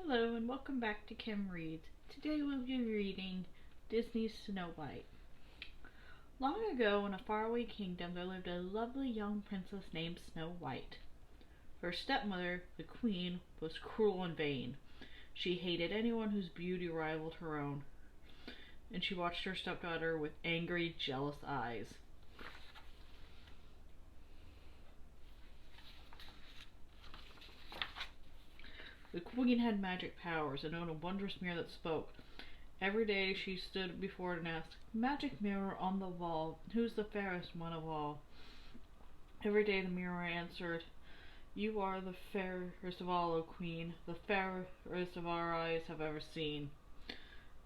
Hello and welcome back to Kim Reads. Today we'll be reading Disney's Snow White. Long ago in a faraway kingdom there lived a lovely young princess named Snow White. Her stepmother, the queen, was cruel and vain. She hated anyone whose beauty rivaled her own, and she watched her stepdaughter with angry, jealous eyes. The queen had magic powers and owned a wondrous mirror that spoke. Every day she stood before it and asked, "Magic mirror on the wall, who's the fairest one of all?" Every day the mirror answered, "You are the fairest of all, O Queen, the fairest of our eyes have ever seen."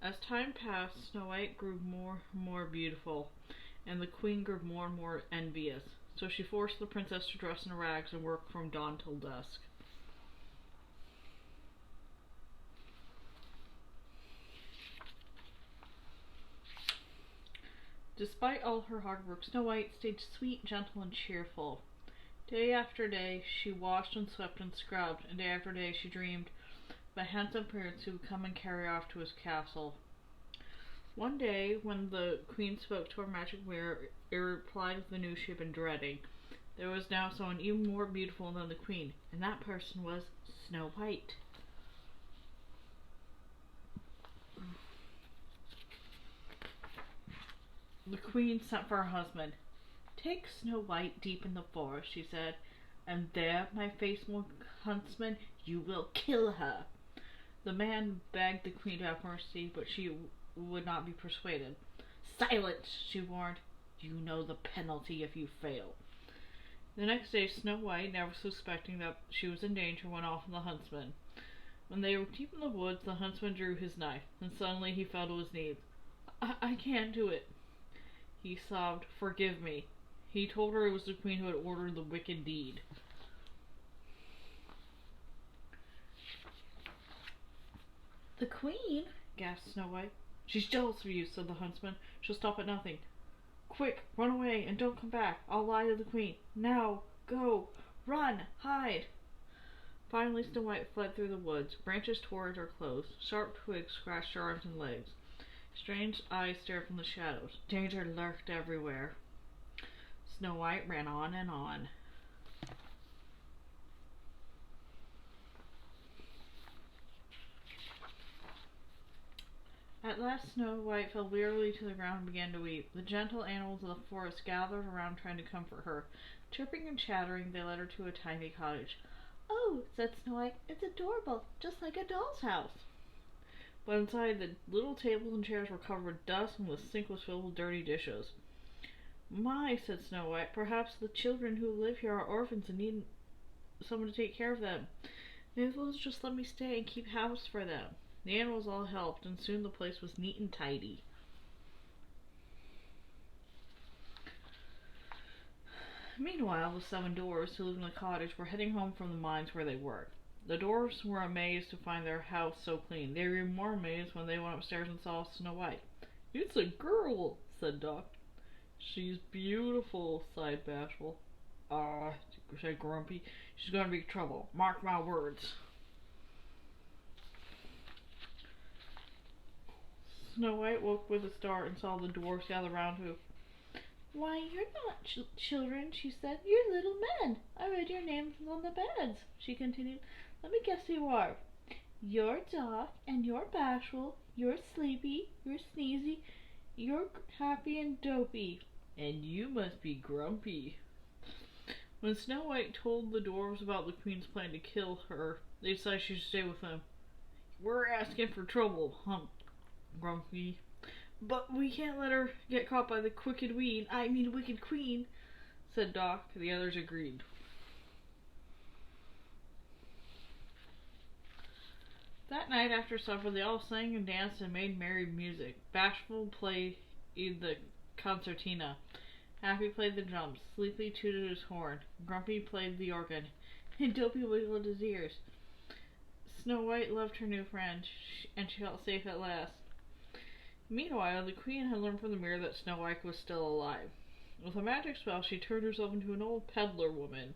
As time passed, Snow White grew more and more beautiful, and the queen grew more and more envious. So she forced the princess to dress in rags and work from dawn till dusk. Despite all her hard work, Snow White stayed sweet, gentle, and cheerful. Day after day she washed and swept and scrubbed, and day after day she dreamed of a handsome prince who would come and carry her off to his castle. One day, when the queen spoke to her magic mirror, it replied with the news she had been dreading. There was now someone even more beautiful than the queen, and that person was Snow White. The queen sent for her husband. "Take Snow White deep in the forest," she said, "and there, my faithful huntsman, you will kill her." The man begged the queen to have mercy, but she would not be persuaded. "Silence!" she warned. "You know the penalty if you fail." The next day Snow White, never suspecting that she was in danger, went off with the huntsman. When they were deep in the woods, the huntsman drew his knife, and suddenly he fell to his knees. I can't do it," he sobbed. "Forgive me." He told her it was the queen who had ordered the wicked deed. "The queen?" gasped Snow White. "She's jealous of you," said the huntsman. "She'll stop at nothing. Quick, run away and don't come back. I'll lie to the queen. Now, go! Run! Hide!" Finally Snow White fled through the woods. Branches tore at her clothes. Sharp twigs scratched her arms and legs. Strange eyes stared from the shadows. Danger lurked everywhere. Snow White ran on and on. At last Snow White fell wearily to the ground and began to weep. The gentle animals of the forest gathered around trying to comfort her. Chirping and chattering, they led her to a tiny cottage. "Oh," said Snow White, "it's adorable, just like a doll's house." But inside, the little tables and chairs were covered with dust, and the sink was filled with dirty dishes. "My," said Snow White, "perhaps the children who live here are orphans and need someone to take care of them. Maybe they'll just let me stay and keep house for them." The animals all helped, and soon the place was neat and tidy. Meanwhile, the seven dwarfs who lived in the cottage were heading home from the mines where they worked. The dwarfs were amazed to find their house so clean. They were more amazed when they went upstairs and saw Snow White. "It's a girl," said Dot. "She's beautiful," sighed Bashful. "Ah," said Grumpy, "she's going to be trouble. Mark my words." Snow White woke with a start and saw the dwarfs gather round her. "Why, you're not children," she said. "You're little men. I read your names on the beds," she continued. "Let me guess who you are. You're Doc, and you're Bashful, you're Sleepy, you're Sneezy, you're Happy and Dopey, and you must be Grumpy." When Snow White told the dwarfs about the queen's plan to kill her, they decided she should stay with them. "We're asking for trouble," humped Grumpy. "But we can't let her get caught by the wicked queen," said Doc. The others agreed. That night after supper they all sang and danced and made merry music. Bashful played the concertina. Happy played the drums. Sleepy tooted his horn. Grumpy played the organ. And Dopey wiggled his ears. Snow White loved her new friend, and she felt safe at last. Meanwhile, the queen had learned from the mirror that Snow White was still alive. With a magic spell, she turned herself into an old peddler woman.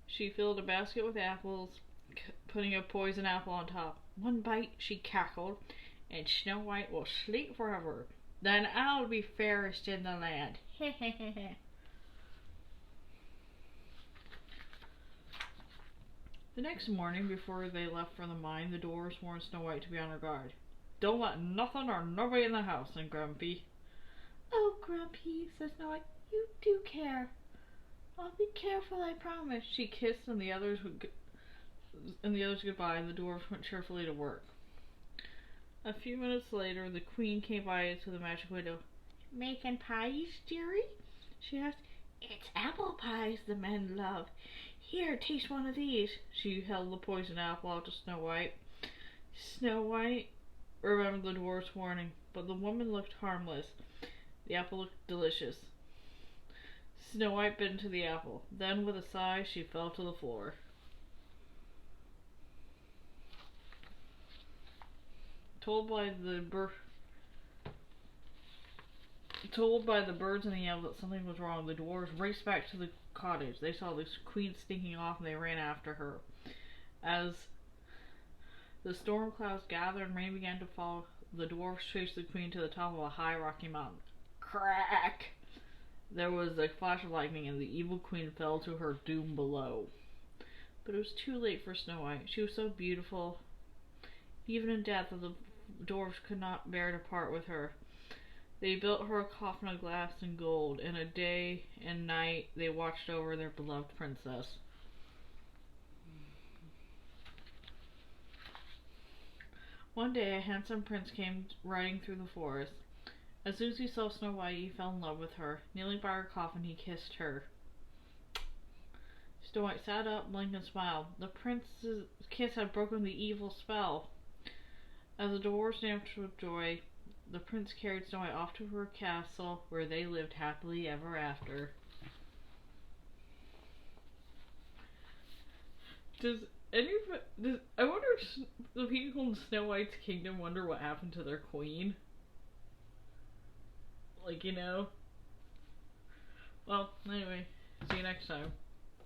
She filled a basket with apples, putting a poison apple on top. One bite, she cackled, and Snow White will sleep forever. Then I'll be fairest in the land. The next morning, before they left for the mine, the dwarves warned Snow White to be on her guard. Don't let nothing or nobody in the house, said Grumpy. Oh, Grumpy, said Snow White, you do care. I'll be careful, I promise. She kissed and the others goodbye, and the dwarves went cheerfully to work. A few minutes later, the queen came by to the magic window. Making pies, dearie? She asked. It's apple pies the men love. Here, taste one of these. She held the poison apple out to Snow White. Snow White remembered the dwarf's warning, but the woman looked harmless. The apple looked delicious. Snow White bit into the apple. Then, with a sigh, she fell to the floor. Told by the birds in the elves that something was wrong, the dwarves raced back to the cottage. They saw the queen sneaking off and they ran after her. As the storm clouds gathered and rain began to fall, the dwarves chased the queen to the top of a high rocky mountain. Crack! There was a flash of lightning and the evil queen fell to her doom below. But it was too late for Snow White. She was so beautiful, even in death, that the dwarves could not bear to part with her. They built her a coffin of glass and gold, and a day and night they watched over their beloved princess. One day a handsome prince came riding through the forest. As soon as he saw Snow White, he fell in love with her. Kneeling by her coffin, he kissed her. Snow White sat up, blinked, and smiled. The prince's kiss had broken the evil spell. As the dwarves danced with joy, the prince carried Snow White off to her castle, where they lived happily ever after. I wonder if the people in Snow White's kingdom wonder what happened to their queen? Like, you know? Well, anyway, see you next time.